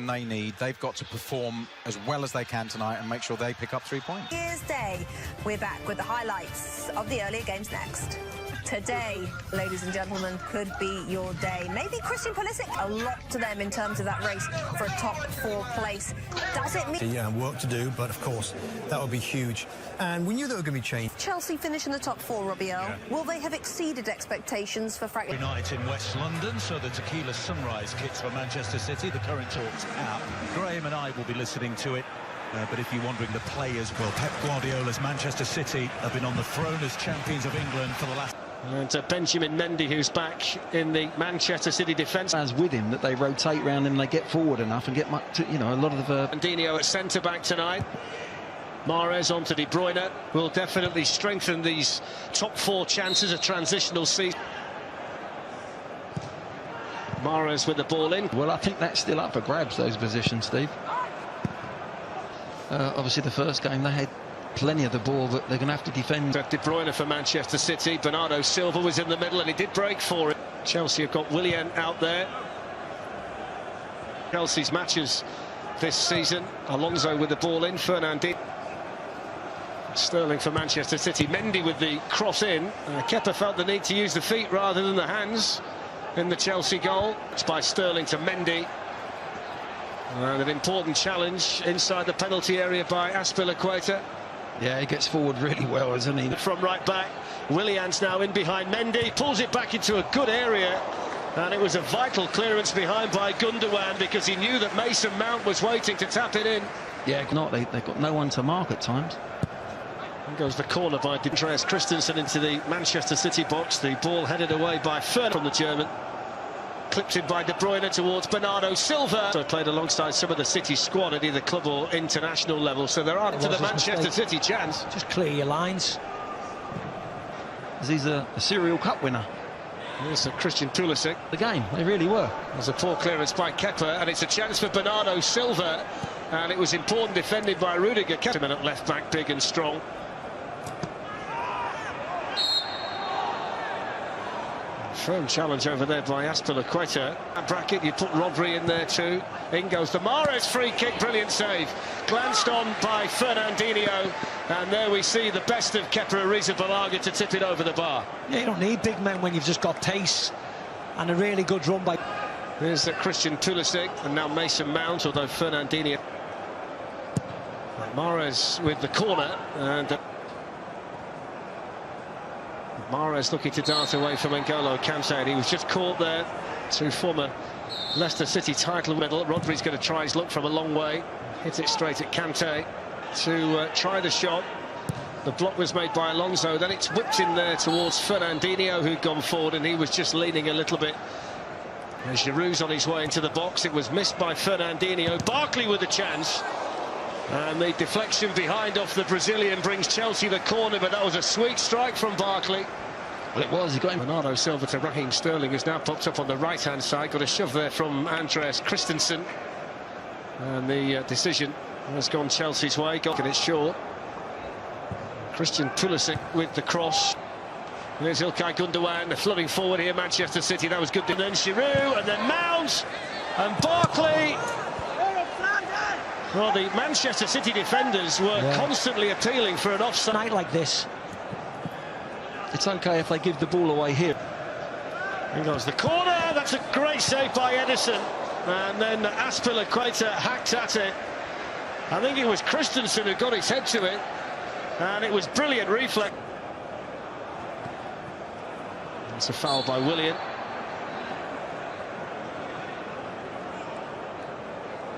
than they need. They've got to perform as well as they can tonight and make sure they pick up 3 points. Here's Day. We're back with the highlights of the earlier games next. Today, ladies and gentlemen, could be your day. Maybe Christian Pulisic, a lot to them in terms of that race for a top 4 place. Does it mean... Yeah, work to do, but of course, that would be huge. And we knew there were going to be change. Chelsea finish in the top 4, Robbie Earle. Yeah. Will they have exceeded expectations for Frank... Night in West London, so the Tequila Sunrise kits for Manchester City. The current talk's out. Graham and I will be listening to it. But if you're wondering, the players, well, Pep Guardiola's Manchester City have been on the throne as champions of England for the last... And Benjamin Mendy, who's back in the Manchester City defence. As with him, that they rotate round him, they get forward enough and get much, you know, a lot of the... Fernandinho at centre-back tonight. Mahrez onto De Bruyne will definitely strengthen these top 4 chances, a transitional season. Mahrez with the ball in. Well, I think that's still up for grabs, those positions, Steve. Obviously, the first game they had plenty of the ball, but they're going to have to defend. De Bruyne for Manchester City. Bernardo Silva was in the middle and he did break for it. Chelsea have got Willian out there. Chelsea's matches this season. Alonso with the ball in. Fernandinho. Sterling for Manchester City. Mendy with the cross in. Kepa felt the need to use the feet rather than the hands in the Chelsea goal. It's by Sterling to Mendy. And an important challenge inside the penalty area by Azpilicueta. Yeah, he gets forward really well, doesn't he? From right back, Willian's now in behind Mendy, pulls it back into a good area, and it was a vital clearance behind by Gundogan because he knew that Mason Mount was waiting to tap it in. Yeah, they've got no one to mark at times. And goes the corner by Andreas Christensen into the Manchester City box. The ball headed away by Fern from the German. Clipped in by De Bruyne towards Bernardo Silva. So played alongside some of the City squad at either club or international level. So they're on to the Manchester City chance. Just clear your lines. He's a serial cup winner. Here's Christian Pulisic. The game, they really were. There's a poor clearance by Kepa, and it's a chance for Bernardo Silva. And it was important defended by Rudiger. Kept him at left back, big and strong. Firm challenge over there by Azpilicueta. That bracket, you put Rodri in there too. In goes the Mahrez free kick, brilliant save. Glanced on by Fernandinho, and there we see the best of Kepa Arrizabalaga to tip it over the bar. Yeah, you don't need big men when you've just got pace and a really good run by... There's Christian Pulisic, and now Mason Mount, although Fernandinho... Mahrez with the corner, and... Mahrez looking to dart away from N'Golo Kante, and he was just caught there to former Leicester City title medal. Rodri's going to try his luck from a long way. Hit it straight at Kante to try the shot. The block was made by Alonso, then it's whipped in there towards Fernandinho, who'd gone forward, and he was just leaning a little bit. As Giroud's on his way into the box, it was missed by Fernandinho. Barkley with a chance. And the deflection behind off the Brazilian brings Chelsea the corner, but that was a sweet strike from Barkley. Well, it was. He got Bernardo Silva to Raheem Sterling, who's now popped up on the right-hand side. Got a shove there from Andreas Christensen. And the decision has gone Chelsea's way. Got it short. Christian Pulisic with the cross. There's Ilkay Gundogan flooding forward here, Manchester City. That was good. And then Giroud, and then Mount, and Barkley. Well, the Manchester City defenders were constantly appealing for an offside. Night like this. It's okay if they give the ball away here. Here goes the corner. That's a great save by Edison. And then Azpilicueta hacked at it. I think it was Christensen who got his head to it. And it was brilliant reflex. That's a foul by Willian.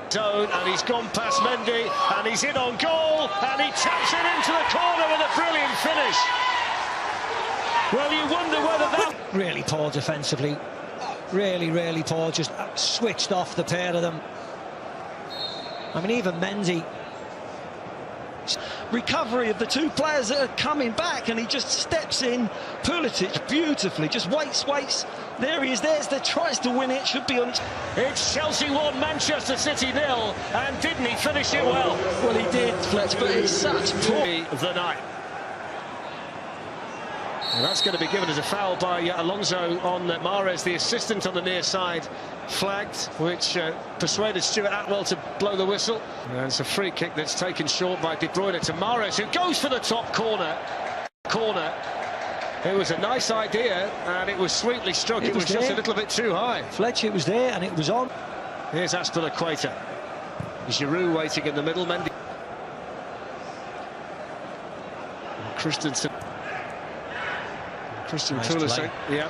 Zone, and he's gone past Mendy, and he's in on goal, and he taps it into the corner with a brilliant finish. Well, you wonder whether that... Really poor defensively. Really, really poor. Just switched off the pair of them. I mean, even Mendy. Recovery of the two players that are coming back, and he just steps in. Pulisic beautifully, just waits. There he is, tries to win it, should be on. It's Chelsea 1, Manchester City 0, and didn't he finish it well? Well, he did, Fletch, but it's such poor... The night. And that's going to be given as a foul by Alonso on Mahrez, the assistant on the near side, flagged, which persuaded Stuart Atwell to blow the whistle. And it's a free kick that's taken short by De Bruyne to Mahrez, who goes for the top corner. It was a nice idea, and it was sweetly struck. It was just a little bit too high. Fletcher was there, and it was on. Here's Azpilicueta. Giroud waiting in the middle. Mendy. Christian Nice Pulisic, yeah.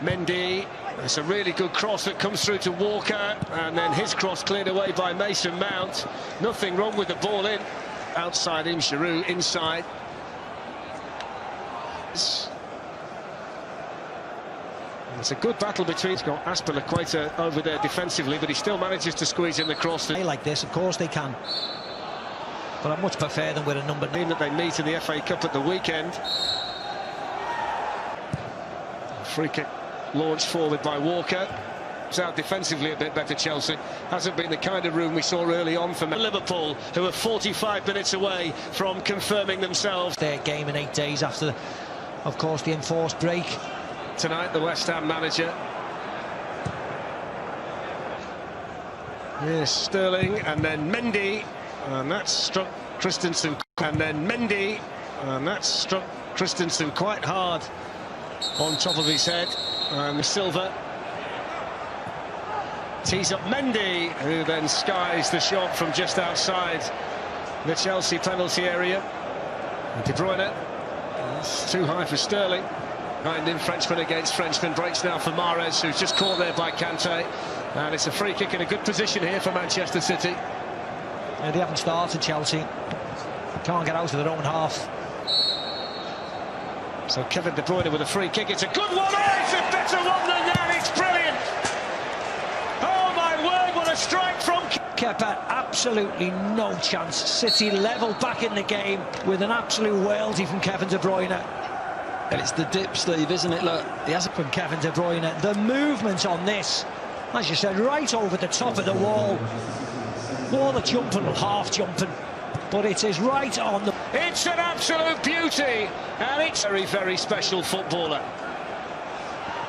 Mendy, it's a really good cross that comes through to Walker, and then his cross cleared away by Mason Mount. Nothing wrong with the ball in. Outside him, Giroud inside. It's a good battle between. He's got Azpilicueta over there defensively, but he still manages to squeeze in the cross. They like this, of course they can. But I much prefer them with a number 9 that they meet in the FA Cup at the weekend. Free kick launched forward by Walker. It's out defensively a bit better, Chelsea. Hasn't been the kind of room we saw early on from Liverpool, who are 45 minutes away from confirming themselves. Their game in 8 days after, of course, the enforced break. Tonight, the West Ham manager. Yes, Sterling, and then Mendy. And that's struck Christensen. And then Mendy. And that's struck Christensen quite hard on top of his head. And Silva tees up Mendy, who then skies the shot from just outside the Chelsea penalty area. De Bruyne, it's too high for Sterling. Behind him, Frenchman against Frenchman, breaks now for Mahrez, who's just caught there by Kante. And it's a free kick in a good position here for Manchester City. Yeah, they haven't started, Chelsea. Can't get out of their own half. So Kevin De Bruyne with a free kick. It's a good one. Oh, it's a better one than that. It's brilliant. Oh, my word, what a strike from Kepa. Absolutely no chance. City level back in the game with an absolute worldie from Kevin De Bruyne. And it's the dip, Steve, isn't it? Look, he has from Kevin De Bruyne. The movement on this, as you said, right over the top of the wall. More the jumping, half jumping. But it is right on the... It's an absolute beauty, and it's a very, very special footballer.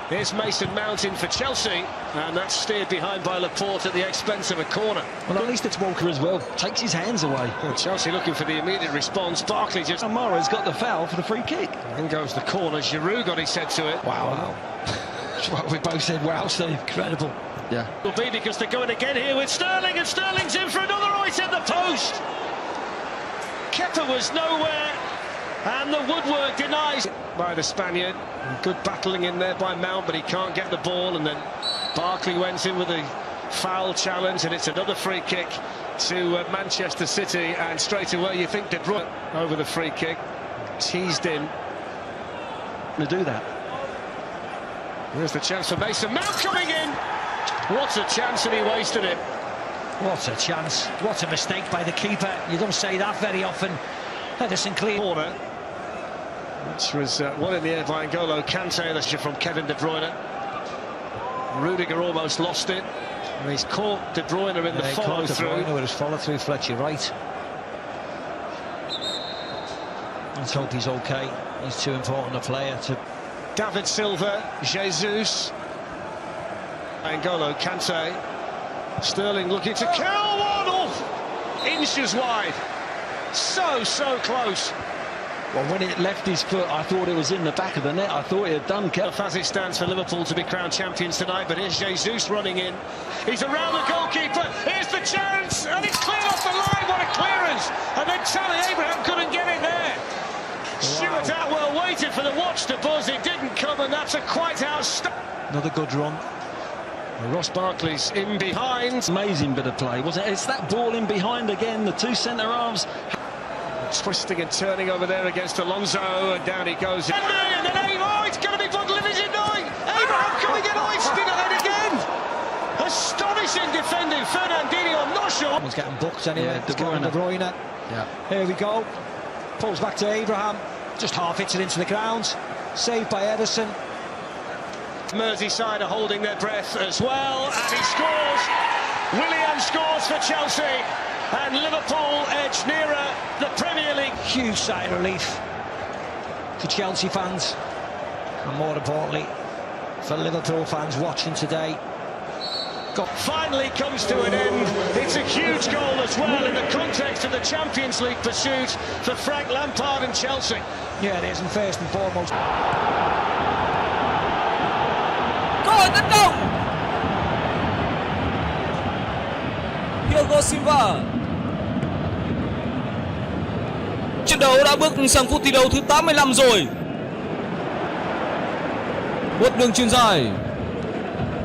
Here's Mason Mount in for Chelsea, and that's steered behind by Laporte at the expense of a corner. Well, at least it's Walker as well. Takes his hands away. Well, Chelsea looking for the immediate response. Barkley just... Amara's got the foul for the free kick. In goes the corner. Giroud got his head to it. Wow. That's what we both said. Wow, Steve. Incredible. Yeah. Will be because they're going again here with Sterling, and Sterling's in for another. Oh, it's in the post. Kepa was nowhere, and the woodwork denies by the Spaniard. Good battling in there by Mount, but he can't get the ball, and then Barkley went in with a foul challenge, and it's another free kick to Manchester City, and straight away you think De Bruyne over the free kick, teased in. To do that. There's the chance for Mason Mount coming in. What a chance, and he wasted it. What a chance. What a mistake by the keeper. You don't say that very often. Edison clear. Corner. Which was one in the air by N'Golo Kante. That's from Kevin De Bruyne. Rudiger almost lost it. And he's caught De Bruyne in the follow-through. De Bruyne with his follow-through, Fletcher right. Let's hope he's okay. He's too important a player to... David Silva, Jesus. N'Golo Kante. Sterling looking to kill one off. Inches wide. So close. Well, when it left his foot, I thought it was in the back of the net. I thought it had done. As it stands for Liverpool to be crowned champions tonight, but here's Jesus running in. He's around the goalkeeper. Here's the chance, and it's cleared off the line. What a clearance! And then Tammy Abraham couldn't get it there. Wow. Stuart Atwell waited for the watch to buzz. It didn't come, and that's a quite outstanding. Another good run. Ross Barkley's in behind. Amazing bit of play, wasn't it? It's that ball in behind again. The two centre-halves. Twisting and turning over there against Alonso, and down he goes. And then Abraham, it's going to be Budlin, is it not? Abraham coming in, oh, it's still ahead again. Astonishing defending, Fernandinho, I'm not sure. He's getting booked anyway. Yeah, De Bruyne. Yeah. Here we go. Pulls back to Abraham. Just half hits it into the ground. Saved by Edison. Merseyside are holding their breath as well, and he scores. Willian scores for Chelsea, and Liverpool edge nearer the Premier League. Huge sigh of relief for Chelsea fans, and more importantly, for Liverpool fans watching today. Finally comes to an end. It's a huge goal as well in the context of the Champions League pursuit for Frank Lampard and Chelsea. Yeah, it is, and first and foremost. Cơ hội tấn công. Thiago Silva. Trận đấu đã bước sang phút thi đấu thứ 85 rồi. Một đường chuyền dài.